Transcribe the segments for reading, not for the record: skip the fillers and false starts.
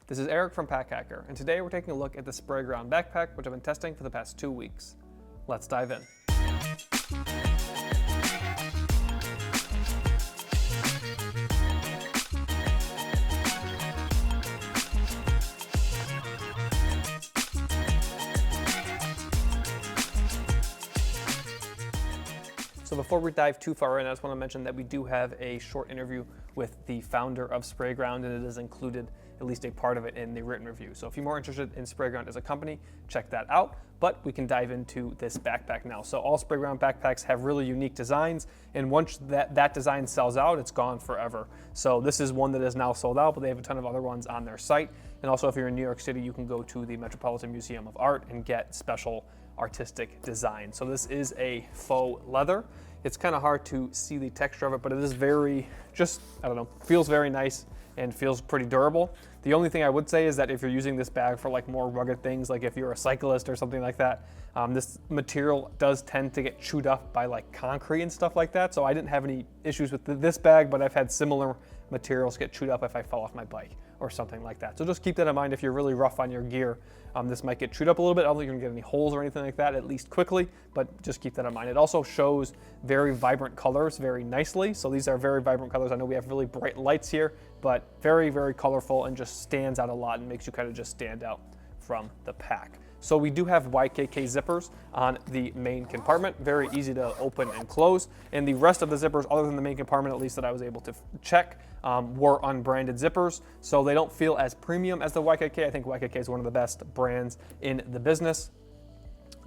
This is Eric from Pack Hacker, and today we're taking a look at the Sprayground Backpack, which I've been testing for the past 2 weeks. Let's dive in. So before we dive too far in, I just want to mention that we do have a short interview with the founder of Sprayground, and it is included, at least a part of it, in the written review. So if you're more interested in Sprayground as a company, check that out. But we can dive into this backpack now. So all Sprayground backpacks have really unique designs, and once that design sells out, it's gone forever. So this is one that is now sold out, but they have a ton of other ones on their site. And also if you're in New York City, you can go to the Metropolitan Museum of Art and get special artistic design. So this is a faux leather. It's kind of hard to see the texture of it, but it is very, feels very nice and feels pretty durable. The only thing I would say is that if you're using this bag for like more rugged things, like if you're a cyclist or something like that, this material does tend to get chewed up by like concrete and stuff like that. So I didn't have any issues with this bag, but I've had similar materials get chewed up if I fell off my bike or something like that. So just keep that in mind if you're really rough on your gear. This might get chewed up a little bit. I don't think you're gonna get any holes or anything like that, at least quickly, but just keep that in mind. It also shows very vibrant colors very nicely. So these are very vibrant colors. I know we have really bright lights here, but very, very colorful and just stands out a lot and makes you kind of just stand out from the pack. So we do have YKK zippers on the main compartment, very easy to open and close. And the rest of the zippers, other than the main compartment, at least that I was able to check, were unbranded zippers. So they don't feel as premium as the YKK. I think YKK is one of the best brands in the business.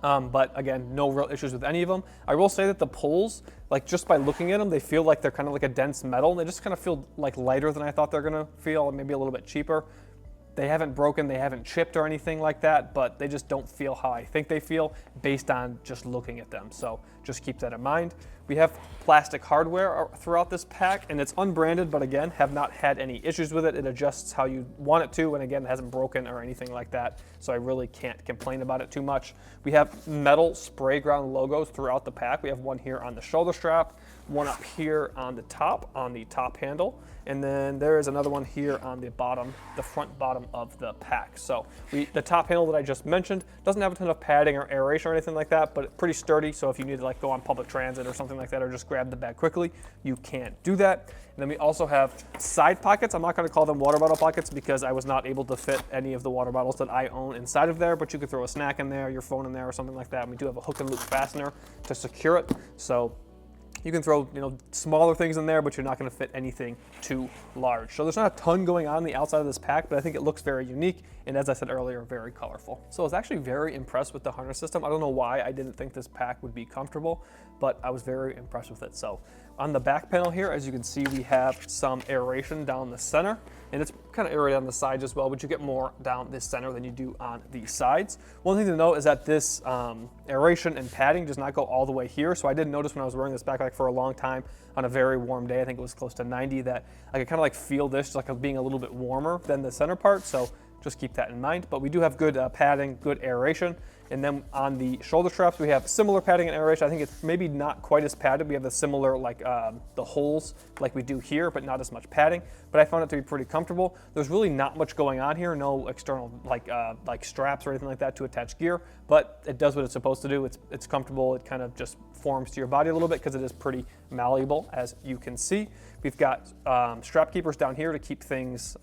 But again, no real issues with any of them. I will say that the pulls, like just by looking at them, they feel like they're kind of like a dense metal. They just kind of feel like lighter than I thought they're gonna feel, maybe a little bit cheaper. They haven't broken, they haven't chipped or anything like that, but they just don't feel how I think they feel based on just looking at them. So just keep that in mind. We have plastic hardware throughout this pack, and it's unbranded, but again, have not had any issues with it. It adjusts how you want it to, and again, it hasn't broken or anything like that, so I really can't complain about it too much. We have metal Sprayground logos throughout the pack. We have one here on the shoulder strap, one up here on the top handle, and then there is another one here on the bottom, the front bottom of the pack. So the top handle that I just mentioned doesn't have a ton of padding or aeration or anything like that, but it's pretty sturdy. So if you need to like go on public transit or something like that, or just grab the bag quickly, you can't do that. And then we also have side pockets. I'm not going to call them water bottle pockets because I was not able to fit any of the water bottles that I own inside of there, but you could throw a snack in there, your phone in there or something like that. And we do have a hook and loop fastener to secure it. So you can throw, smaller things in there, but you're not going to fit anything too large. So there's not a ton going on the outside of this pack, but I think it looks very unique. And as I said earlier, very colorful. So I was actually very impressed with the harness system. I don't know why I didn't think this pack would be comfortable, but I was very impressed with it. So on the back panel here, as you can see, we have some aeration down the center, and it's kind of aerated on the sides as well, but you get more down this center than you do on the sides. One thing to note is that this aeration and padding does not go all the way here. So I did notice when I was wearing this backpack for a long time on a very warm day, I think it was close to 90, that I could kind of like feel this like being a little bit warmer than the center part. So just keep that in mind. But we do have good padding, good aeration. And then on the shoulder straps, we have similar padding and aeration. I think it's maybe not quite as padded. We have the similar the holes like we do here, but not as much padding. But I found it to be pretty comfortable. There's really not much going on here. No external like straps or anything like that to attach gear, but it does what it's supposed to do. It's comfortable. It kind of just forms to your body a little bit because it is pretty malleable, as you can see. We've got strap keepers down here to keep things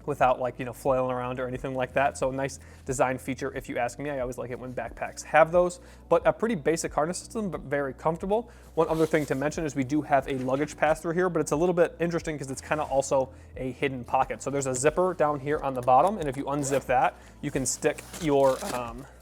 without flailing around or anything like that. So a nice design feature if you ask me. I always like it when backpacks have those, but a pretty basic harness system, but very comfortable. One other thing to mention is we do have a luggage pass-through here, but it's a little bit interesting because it's kind of also a hidden pocket. So there's a zipper down here on the bottom, and if you unzip that, you can stick your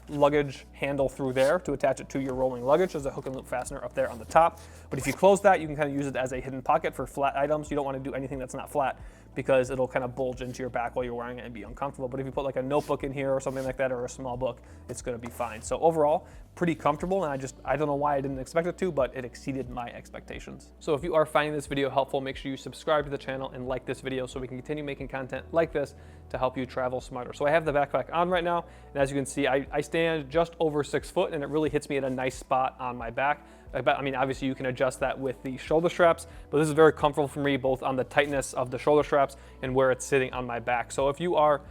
luggage handle through there to attach it to your rolling luggage. There's a hook and loop fastener up there on the top. But if you close that, you can kind of use it as a hidden pocket for flat items. You don't want to do anything that's not flat because it'll kind of bulge into your back while you're wearing it and be uncomfortable. But if you put like a notebook in here or something like that, or a small book, it's going to be fine. So overall, pretty comfortable, and I don't know why I didn't expect it to, but it exceeded my expectations. So if you are finding this video helpful, make sure you subscribe to the channel and like this video so we can continue making content like this to help you travel smarter. So I have the backpack on right now, and as you can see, I stand just over 6 foot, and it really hits me at a nice spot on my back. I mean, obviously you can adjust that with the shoulder straps, but this is very comfortable for me, both on the tightness of the shoulder straps and where it's sitting on my back. So if you are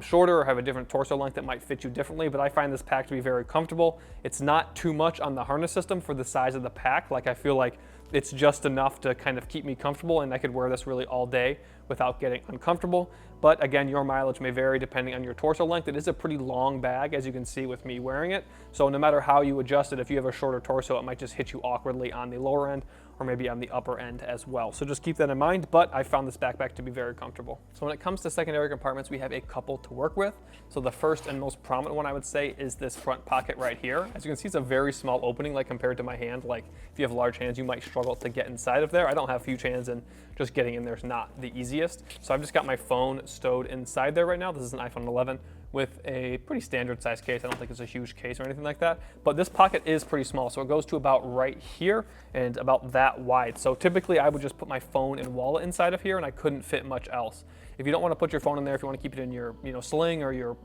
shorter or have a different torso length, that might fit you differently, but I find this pack to be very comfortable. It's not too much on the harness system for the size of the pack. Like, I feel like it's just enough to kind of keep me comfortable, and I could wear this really all day without getting uncomfortable. But again, your mileage may vary depending on your torso length. It is a pretty long bag, as you can see with me wearing it. So no matter how you adjust it, if you have a shorter torso, it might just hit you awkwardly on the lower end or maybe on the upper end as well. So just keep that in mind, but I found this backpack to be very comfortable. So when it comes to secondary compartments, we have a couple to work with. So the first and most prominent one, I would say, is this front pocket right here. As you can see, it's a very small opening, like compared to my hand. Like, if you have large hands, you might struggle to get inside of there. I don't have huge hands, and just getting in there is not the easiest. So I've just got my phone stowed inside there right now. This is an iPhone 11 with a pretty standard size case. I don't think it's a huge case or anything like that, but this pocket is pretty small. So it goes to about right here and about that wide. So typically I would just put my phone and wallet inside of here, and I couldn't fit much else. If you don't want to put your phone in there, if you want to keep it in your sling or your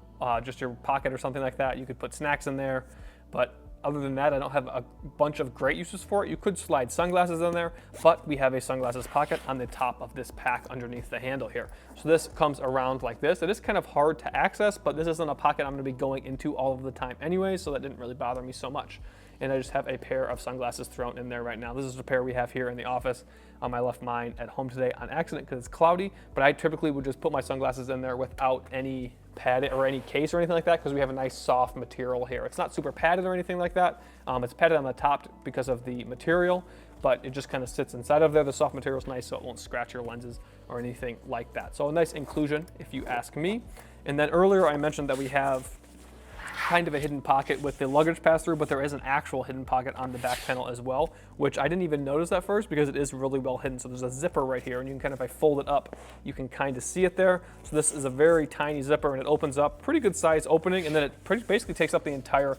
just your pocket or something like that, you could put snacks in there. But other than that, I don't have a bunch of great uses for it. You could slide sunglasses in there, but we have a sunglasses pocket on the top of this pack underneath the handle here. So this comes around like this. It is kind of hard to access, but this isn't a pocket I'm gonna be going into all of the time anyway, so that didn't really bother me so much. And I just have a pair of sunglasses thrown in there right now. This is a pair we have here in the office. I left mine at home today on accident because it's cloudy, but I typically would just put my sunglasses in there without any padded or any case or anything like that, because we have a nice soft material here. It's not super padded or anything like that. It's padded on the top because of the material, but it just kind of sits inside of there. The soft material is nice, so it won't scratch your lenses or anything like that. So a nice inclusion, if you ask me. And then earlier I mentioned that we have kind of a hidden pocket with the luggage pass-through, but there is an actual hidden pocket on the back panel as well, which I didn't even notice at first because it is really well hidden. So there's a zipper right here, and you can kind of, if I fold it up, you can kind of see it there. So this is a very tiny zipper, and it opens up, pretty good size opening, and then it basically takes up the entire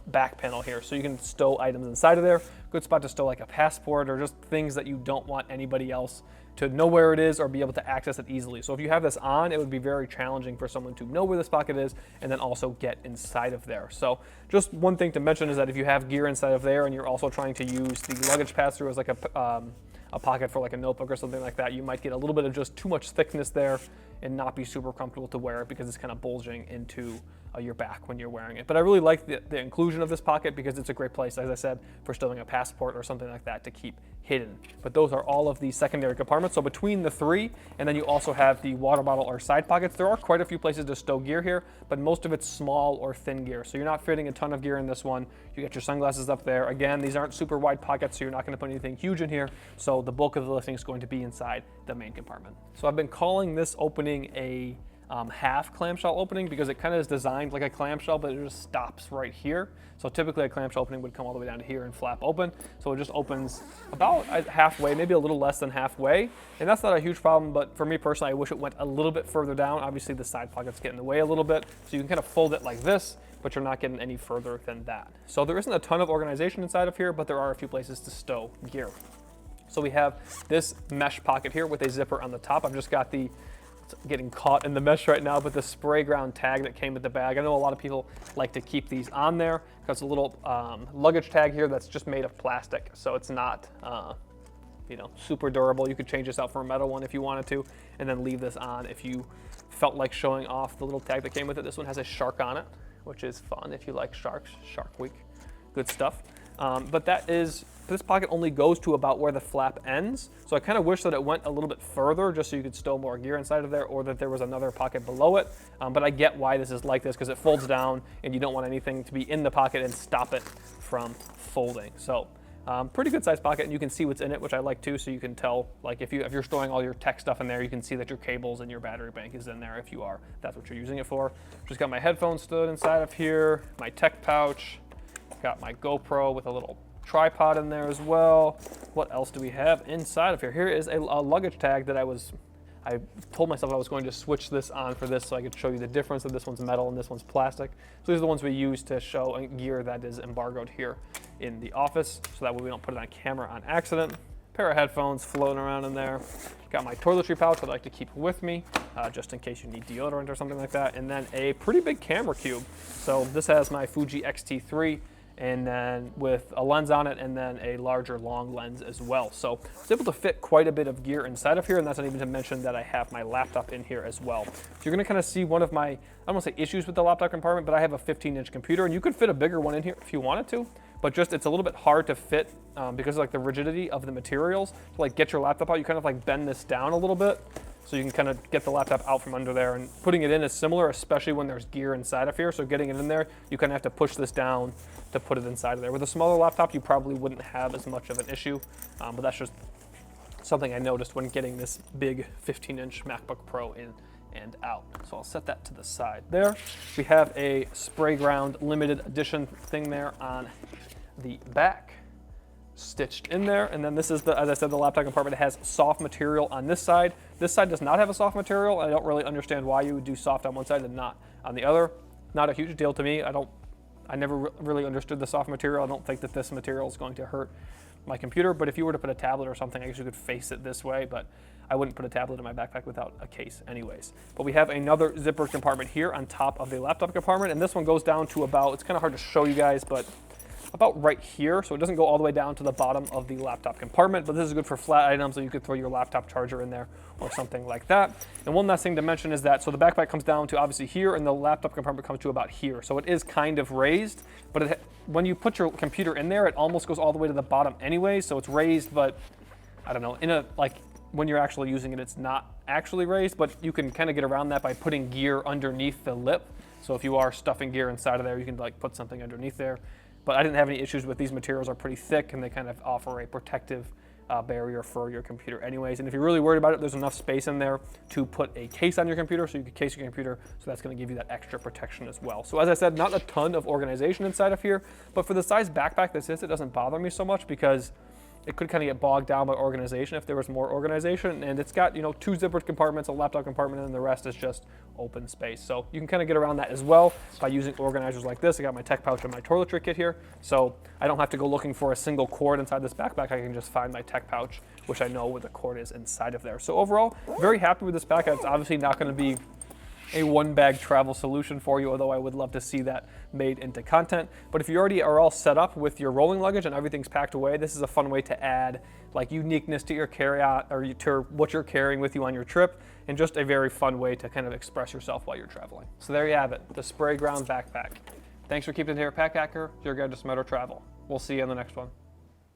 back panel here. So you can stow items inside of there. Good spot to stow like a passport or just things that you don't want anybody else to know where it is or be able to access it easily. So if you have this on, it would be very challenging for someone to know where this pocket is and then also get inside of there. So just one thing to mention is that if you have gear inside of there and you're also trying to use the luggage pass-through as like a pocket for like a notebook or something like that, you might get a little bit of just too much thickness there and not be super comfortable to wear it because it's kind of bulging into your back when you're wearing it. But I really like the inclusion of this pocket because it's a great place, as I said, for stowing a passport or something like that to keep hidden. But those are all of the secondary compartments. So between the three, and then you also have the water bottle or side pockets, there are quite a few places to stow gear here, but most of it's small or thin gear. So you're not fitting a ton of gear in this one. You get your sunglasses up there. Again, these aren't super wide pockets, so you're not going to put anything huge in here. So the bulk of the lifting is going to be inside the main compartment. So I've been calling this opening a half clamshell opening because it kind of is designed like a clamshell, but it just stops right here. So typically a clamshell opening would come all the way down to here and flap open. So it just opens about halfway, maybe a little less than halfway. And that's not a huge problem, but for me personally, I wish it went a little bit further down. Obviously the side pockets get in the way a little bit. So you can kind of fold it like this, but you're not getting any further than that. So there isn't a ton of organization inside of here, but there are a few places to stow gear. So we have this mesh pocket here with a zipper on the top. I've just got getting caught in the mesh right now, but the Sprayground tag that came with the bag. I know a lot of people like to keep these on there because a little luggage tag here that's just made of plastic, so it's not super durable. You could change this out for a metal one if you wanted to, and then leave this on if you felt like showing off the little tag that came with it. This one has a shark on it, which is fun if you like sharks. Shark Week, good stuff. But this pocket only goes to about where the flap ends. So I kind of wish that it went a little bit further just so you could stow more gear inside of there, or that there was another pocket below it. But I get why this is like this because it folds down and you don't want anything to be in the pocket and stop it from folding. So pretty good sized pocket, and you can see what's in it, which I like too. So you can tell, like if you're storing all your tech stuff in there, you can see that your cables and your battery bank is in there if that's what you're using it for. Just got my headphones stood inside of here, my tech pouch, got my GoPro with a little tripod in there as well. What else do we have inside of here? Here is a luggage tag that I told myself I was going to switch this on for this so I could show you the difference that this one's metal and this one's plastic. So these are the ones we use to show gear that is embargoed here in the office, so that way we don't put it on camera on accident. pair of headphones floating around in there. Got my toiletry pouch I'd like to keep with me, just in case you need deodorant or something like that. And then a pretty big camera cube. So this has my Fuji X-T3, and then with a lens on it, and then a larger long lens as well. So I was able to fit quite a bit of gear inside of here, and that's not even to mention that I have my laptop in here as well. So you're gonna kind of see one of my, I don't want to say issues with the laptop compartment, but I have a 15-inch computer, and you could fit a bigger one in here if you wanted to, but just it's a little bit hard to fit because of like the rigidity of the materials. To like get your laptop out, you kind of like bend this down a little bit, so you can kind of get the laptop out from under there, and putting it in is similar, especially when there's gear inside of here. So getting it in there, you kind of have to push this down to put it inside of there. With a smaller laptop, you probably wouldn't have as much of an issue, but that's just something I noticed when getting this big 15-inch MacBook Pro in and out. So I'll set that to the side there. We have a Sprayground limited edition thing there on the back, stitched in there. And then this is the, as I said, the laptop compartment. It has soft material on this side. This side does not have a soft material. I don't really understand why you would do soft on one side and not on the other. Not a huge deal to me. I never really understood the soft material. I don't think that this material is going to hurt my computer, but if you were to put a tablet or something, I guess you could face it this way, but I wouldn't put a tablet in my backpack without a case anyways. But we have another zipper compartment here on top of the laptop compartment, and this one goes down to about, it's kind of hard to show you guys, but about right here. So it doesn't go all the way down to the bottom of the laptop compartment, but this is good for flat items, so you could throw your laptop charger in there or something like that. And one last thing to mention is that, so the backpack comes down to obviously here, and the laptop compartment comes to about here. So it is kind of raised, but when you put your computer in there, it almost goes all the way to the bottom anyway. So it's raised, but I don't know, when you're actually using it, it's not actually raised, but you can kind of get around that by putting gear underneath the lip. So if you are stuffing gear inside of there, you can like put something underneath there. But I didn't have any issues with these materials. Are pretty thick, and they kind of offer a protective barrier for your computer anyways. And if you're really worried about it, there's enough space in there to put a case on your computer, so you can case your computer, so that's gonna give you that extra protection as well. So as I said, not a ton of organization inside of here, but for the size backpack this is, it doesn't bother me so much because it could kind of get bogged down by organization if there was more organization. And it's got, 2 zippered compartments, a laptop compartment, and then the rest is just open space. So you can kind of get around that as well by using organizers like this. I got my tech pouch and my toiletry kit here, so I don't have to go looking for a single cord inside this backpack. I can just find my tech pouch, which I know where the cord is inside of there. So overall, very happy with this backpack. It's obviously not going to be a one-bag travel solution for you, although I would love to see that made into content. But if you already are all set up with your rolling luggage and everything's packed away, this is a fun way to add like uniqueness to your carry-on or to what you're carrying with you on your trip, and just a very fun way to kind of express yourself while you're traveling. So there you have it, the Sprayground Backpack. Thanks for keeping it here, Pack Hacker, your guide to smarter travel. We'll see you in the next one.